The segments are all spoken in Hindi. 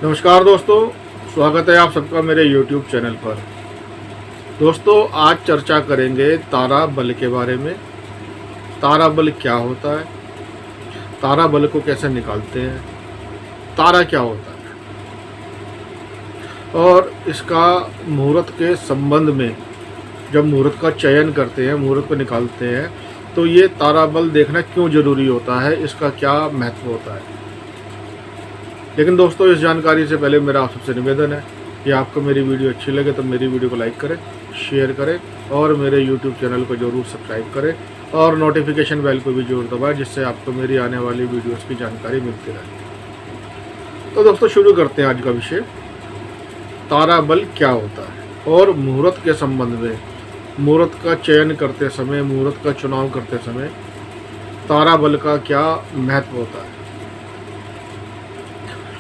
नमस्कार दोस्तों, स्वागत है आप सबका मेरे YouTube चैनल पर। दोस्तों, आज चर्चा करेंगे तारा बल के बारे में। तारा बल क्या होता है, तारा बल को कैसे निकालते हैं, तारा क्या होता है और इसका मुहूर्त के संबंध में जब मुहूर्त का चयन करते हैं, मुहूर्त को निकालते हैं, तो ये तारा बल देखना क्यों ज़रूरी होता है, इसका क्या महत्व होता है। लेकिन दोस्तों, इस जानकारी से पहले मेरा आप सबसे निवेदन है कि आपको मेरी वीडियो अच्छी लगे तो मेरी वीडियो को लाइक करें, शेयर करें और मेरे YouTube चैनल को ज़रूर सब्सक्राइब करें और नोटिफिकेशन बेल को भी ज़रूर दबाएं, जिससे आपको मेरी आने वाली वीडियोस की जानकारी मिलती रहे। तो दोस्तों, शुरू करते हैं आज का विषय। तारा बल क्या होता है और मुहूर्त के संबंध में, मुहूर्त का चयन करते समय, मुहूर्त का चुनाव करते समय तारा बल का क्या महत्व होता है।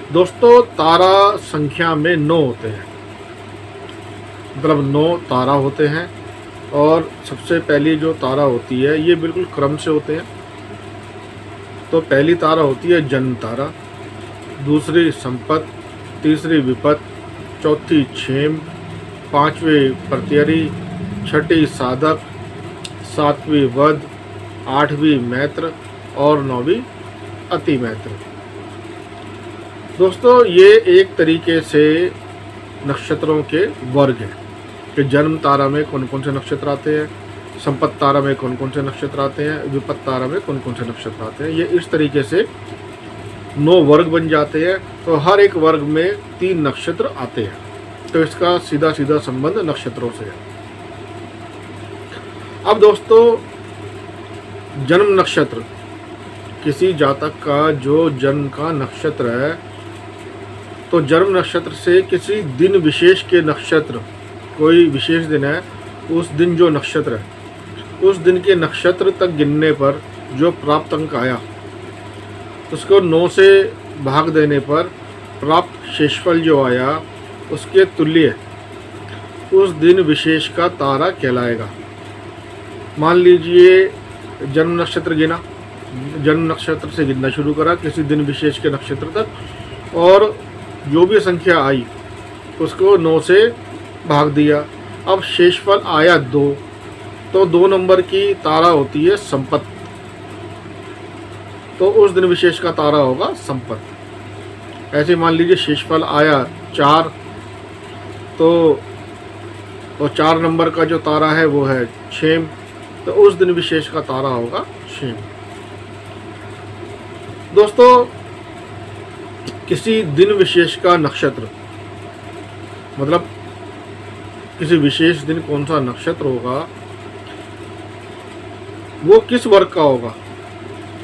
दोस्तों, तारा संख्या में 9 होते हैं, मतलब 9 तारा होते हैं और सबसे पहली जो तारा होती है ये बिल्कुल क्रम से होते हैं। तो पहली तारा होती है जन्म तारा, दूसरी संपत, तीसरी विपत, चौथी क्षेम, पांचवी प्रत्यरी, छठी साधक, सातवीं वध, आठवीं मैत्र और नौवीं अति मैत्र। दोस्तों, ये एक तरीके से नक्षत्रों के वर्ग हैं कि जन्म तारा में कौन कौन से नक्षत्र आते हैं, संपत तारा में कौन कौन से नक्षत्र आते हैं, विपत तारा में कौन कौन से नक्षत्र आते हैं। ये इस तरीके से 9 वर्ग बन जाते हैं। तो हर एक वर्ग में 3 नक्षत्र आते हैं। तो इसका सीधा सीधा संबंध नक्षत्रों से है। अब दोस्तों, जन्म नक्षत्र, किसी जातक का जो जन्म का नक्षत्र है, तो जन्म नक्षत्र से किसी दिन विशेष के नक्षत्र, कोई विशेष दिन है, उस दिन जो नक्षत्र है, उस दिन के नक्षत्र तक गिनने पर जो प्राप्त अंक आया, उसको 9 से भाग देने पर प्राप्त शेषफल जो आया, उसके तुल्य उस दिन विशेष का तारा कहलाएगा। मान लीजिए जन्म नक्षत्र गिना, जन्म नक्षत्र से गिनना शुरू करा किसी दिन विशेष के नक्षत्र तक, और जो भी संख्या आई उसको 9 से भाग दिया। अब शेषफल आया 2, तो 2 नंबर की तारा होती है संपत, तो उस दिन विशेष का तारा होगा संपत। ऐसे मान लीजिए शेषफल आया 4, तो 4 नंबर का जो तारा है वो है क्षेम, तो उस दिन विशेष का तारा होगा क्षेम। दोस्तों, किसी दिन विशेष का नक्षत्र, मतलब किसी विशेष दिन कौन सा नक्षत्र होगा, वो किस वर्ग का होगा,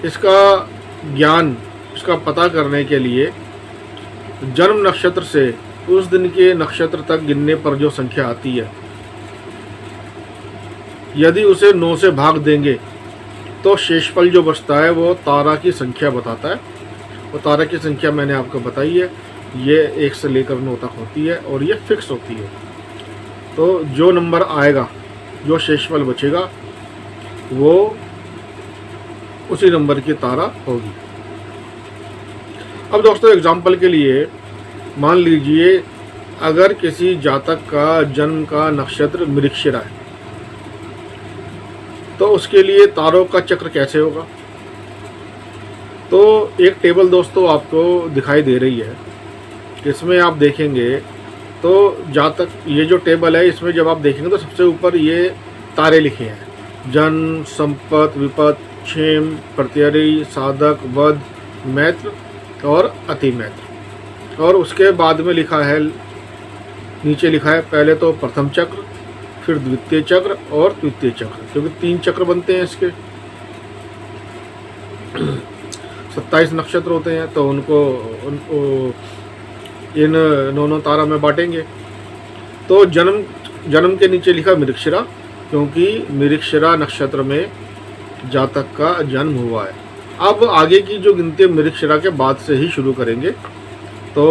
इसका ज्ञान, इसका पता करने के लिए जन्म नक्षत्र से उस दिन के नक्षत्र तक गिनने पर जो संख्या आती है, यदि उसे 9 से भाग देंगे तो शेषफल जो बचता है वो तारा की संख्या बताता है। वो तारा की संख्या मैंने आपको बताई है, ये 1 से लेकर 9 तक होती है और ये फिक्स होती है। तो जो नंबर आएगा, जो शेषफल बचेगा, वो उसी नंबर की तारा होगी। अब दोस्तों, एग्जाम्पल के लिए मान लीजिए अगर किसी जातक का जन्म का नक्षत्र मृगशिरा है, तो उसके लिए तारों का चक्र कैसे होगा। तो एक टेबल दोस्तों आपको दिखाई दे रही है, इसमें आप देखेंगे तो जातक, ये जो टेबल है, इसमें जब आप देखेंगे तो सबसे ऊपर ये तारे लिखे हैं, जन्म, संपत, विपत, क्षेम, प्रत्यरी, साधक, वध, मैत्र और अति मैत्र। और उसके बाद में लिखा है, नीचे लिखा है पहले तो प्रथम चक्र, फिर द्वितीय चक्र और तृतीय चक्र, क्योंकि 3 चक्र बनते हैं इसके। 27 नक्षत्र होते हैं, तो उनको इन 9 तारा में बांटेंगे। तो जन्म के नीचे लिखा मृगशिरा, क्योंकि मृगशिरा नक्षत्र में जातक का जन्म हुआ है। अब आगे की जो गिनती मृगशिरा के बाद से ही शुरू करेंगे। तो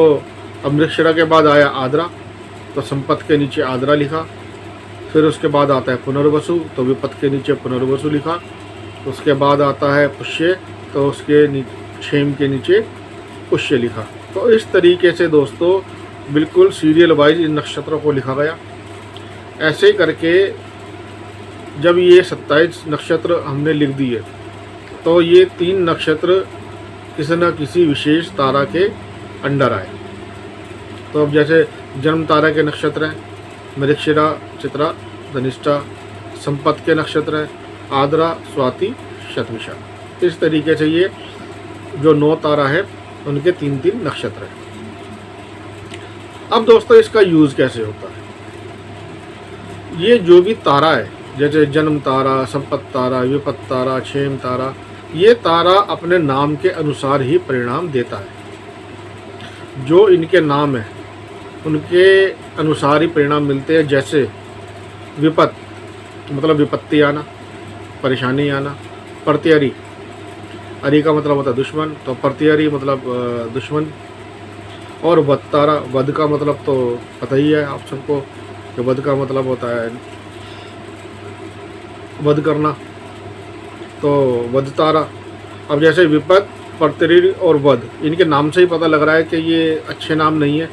अब मृगशिरा के बाद आया आद्रा, तो संपत के नीचे आद्रा लिखा। फिर उसके बाद आता है पुनर्वसु, तो विपत के नीचे पुनर्वसु लिखा। उसके बाद आता है पुष्य, तो उसके क्षेम के नीचे पुष्य लिखा। तो इस तरीके से दोस्तों बिल्कुल सीरियल वाइज इन नक्षत्रों को लिखा गया। ऐसे करके जब ये 27 नक्षत्र हमने लिख दिए तो ये 3 नक्षत्र किसी न किसी विशेष तारा के अंडर आए। तो अब जैसे जन्म तारा के नक्षत्र हैं मृगशिरा, चित्रा, धनिष्ठा, संपत के नक्षत्र हैं आद्रा, स्वाति, शतभिषा। इस तरीके से ये जो 9 तारा है उनके 3-3 नक्षत्र हैं। अब दोस्तों इसका यूज़ कैसे होता है? ये जो भी तारा है जैसे जन्म तारा, संपत तारा, विपत तारा, क्षेम तारा, ये तारा अपने नाम के अनुसार ही परिणाम देता है। जो इनके नाम है उनके अनुसार ही परिणाम मिलते हैं। जैसे विपत मतलब विपत्ति आना, परेशानी आना। प्रत्यरी, अरी का मतलब होता है दुश्मन, तो प्रत्यरी मतलब दुश्मन। और वध तारा, वध का मतलब तो पता ही है आप सबको कि वध का मतलब होता है वध करना, तो वध तारा। अब जैसे विपत, प्रत्यरी और वध, इनके नाम से ही पता लग रहा है कि ये अच्छे नाम नहीं है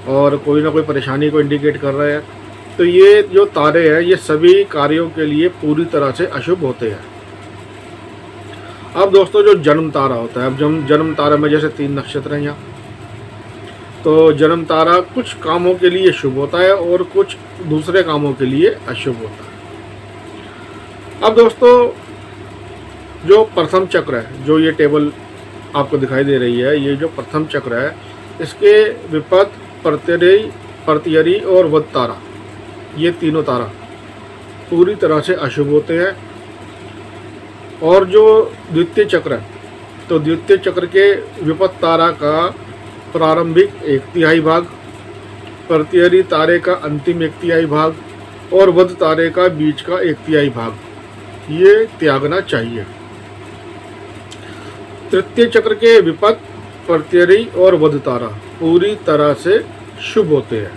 और कोई ना कोई परेशानी को इंडिकेट कर रहे हैं। तो ये जो तारे हैं ये सभी कार्यों के लिए पूरी तरह से अशुभ होते हैं। अब दोस्तों जो जन्म तारा होता है, अब जन्म तारा में जैसे 3 नक्षत्र हैं यहाँ, तो जन्म तारा कुछ कामों के लिए शुभ होता है और कुछ दूसरे कामों के लिए अशुभ होता है। अब दोस्तों जो प्रथम चक्र है, जो ये टेबल आपको दिखाई दे रही है, ये जो प्रथम चक्र है इसके विपत, प्रत्यरी और वध तारा, ये तीनों तारा पूरी तरह से अशुभ होते हैं। और जो द्वितीय चक्र है, तो द्वितीय चक्र के विपत तारा का प्रारंभिक 1/3 भाग, प्रत्यरी तारे का अंतिम 1/3 भाग और वध तारे का बीच का 1/3 भाग ये त्यागना चाहिए। तृतीय चक्र के विपत, प्रत्यरी और वध तारा पूरी तरह से शुभ होते हैं।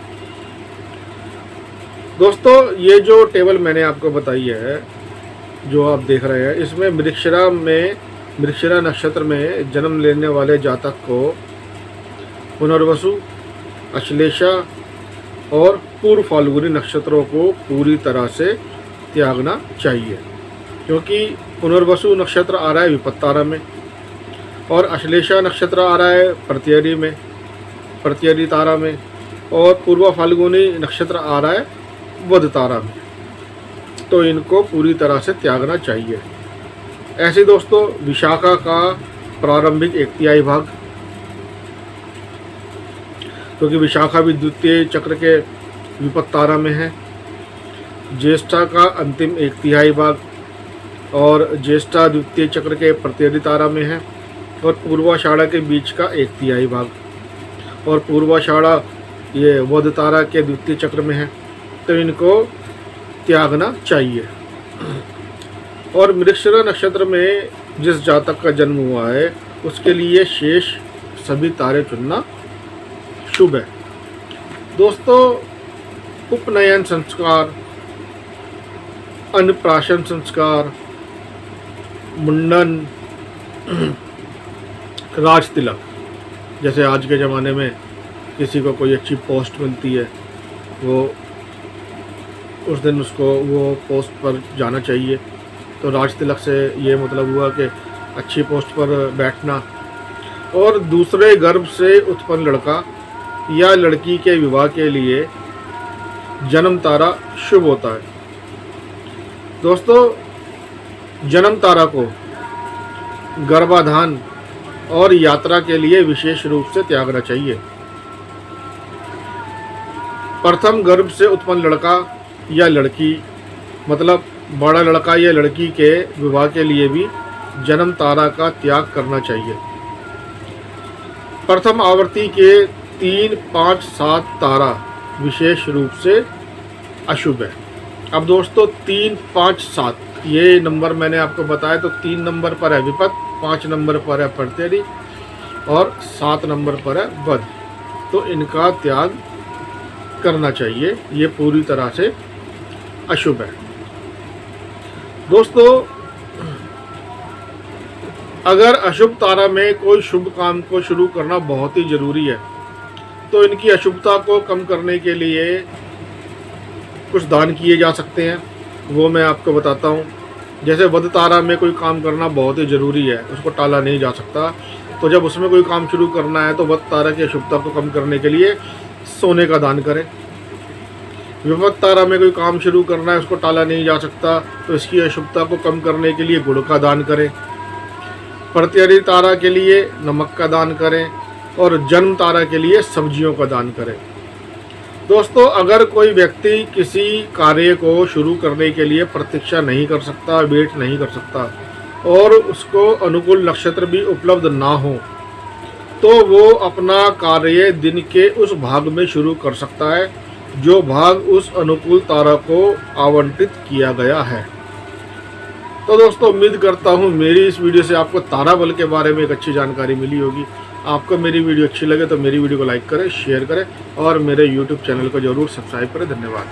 दोस्तों ये जो टेबल मैंने आपको बताई है, जो आप देख रहे हैं, इसमें मृगशिरा नक्षत्र में जन्म लेने वाले जातक को पुनर्वसु, अश्लेषा और पूर्व फाल्गुनी नक्षत्रों को पूरी तरह से त्यागना चाहिए, क्योंकि पुनर्वसु नक्षत्र आ रहा है विपत तारा में और अश्लेषा नक्षत्र आ रहा है प्रत्यरी तारा में और पूर्व फाल्गुनी नक्षत्र आ रहा है वध तारा में। तो इनको पूरी तरह से त्यागना चाहिए। ऐसे दोस्तों विशाखा का प्रारंभिक 1/3 भाग, क्योंकि विशाखा भी द्वितीय चक्र के विपत तारा में है। ज्येष्ठा का अंतिम 1/3 भाग और ज्येष्ठा द्वितीय चक्र के प्रत्यरी तारा में है और पूर्वाषाढ़ा के बीच का 1/3 भाग और पूर्वाषाढ़ा ये वध तारा के द्वितीय चक्र में है। तो इनको त्यागना चाहिए। और मृगशिरा नक्षत्र में जिस जातक का जन्म हुआ है उसके लिए शेष सभी तारे चुनना शुभ है। दोस्तों उपनयन संस्कार, अन्नप्राशन संस्कार, मुंडन, राज तिलक, जैसे आज के ज़माने में किसी को कोई अच्छी पोस्ट मिलती है, वो उस दिन उसको वो पोस्ट पर जाना चाहिए। तो राज तिलक से ये मतलब हुआ कि अच्छी पोस्ट पर बैठना। और दूसरे गर्भ से उत्पन्न लड़का या लड़की के विवाह के लिए जन्म तारा शुभ होता है। दोस्तों जन्म तारा को गर्भाधान और यात्रा के लिए विशेष रूप से त्यागना चाहिए। प्रथम गर्भ से उत्पन्न लड़का या लड़की मतलब बड़ा लड़का या लड़की के विवाह के लिए भी जन्म तारा का त्याग करना चाहिए। प्रथम आवृत्ति के 3, 5, 7 तारा विशेष रूप से अशुभ है। अब दोस्तों 3, 5, 7 ये नंबर मैंने आपको बताया, तो 3 नंबर पर है विपत, 5 नंबर पर है प्रत्यरी और 7 नंबर पर है वध। तो इनका त्याग करना चाहिए, ये पूरी तरह से अशुभ है। दोस्तों अगर अशुभ तारा में कोई शुभ काम को शुरू करना बहुत ही ज़रूरी है तो इनकी अशुभता को कम करने के लिए कुछ दान किए जा सकते हैं, वो मैं आपको बताता हूँ। जैसे वध तारा में कोई काम करना बहुत ही ज़रूरी है, उसको टाला नहीं जा सकता। तो जब उसमें कोई काम शुरू करना है तो वध तारा की अशुभता को कम करने के लिए सोने का दान करें। विपद तारा में कोई काम शुरू करना है, उसको टाला नहीं जा सकता, तो इसकी अशुभता को कम करने के लिए गुड़ का दान करें। प्रत्यरि तारा के लिए नमक का दान करें और जन्म तारा के लिए सब्जियों का दान करें। दोस्तों, अगर कोई व्यक्ति किसी कार्य को शुरू करने के लिए प्रतीक्षा नहीं कर सकता, वेट नहीं कर सकता और उसको अनुकूल नक्षत्र भी उपलब्ध ना हो, तो वो अपना कार्य दिन के उस भाग में शुरू कर सकता है जो भाग उस अनुकूल तारा को आवंटित किया गया है। तो दोस्तों, उम्मीद करता हूँ मेरी इस वीडियो से आपको तारा बल के बारे में एक अच्छी जानकारी मिली होगी। आपको मेरी वीडियो अच्छी लगे तो मेरी वीडियो को लाइक करें, शेयर करें और मेरे YouTube चैनल को जरूर सब्सक्राइब करें। धन्यवाद।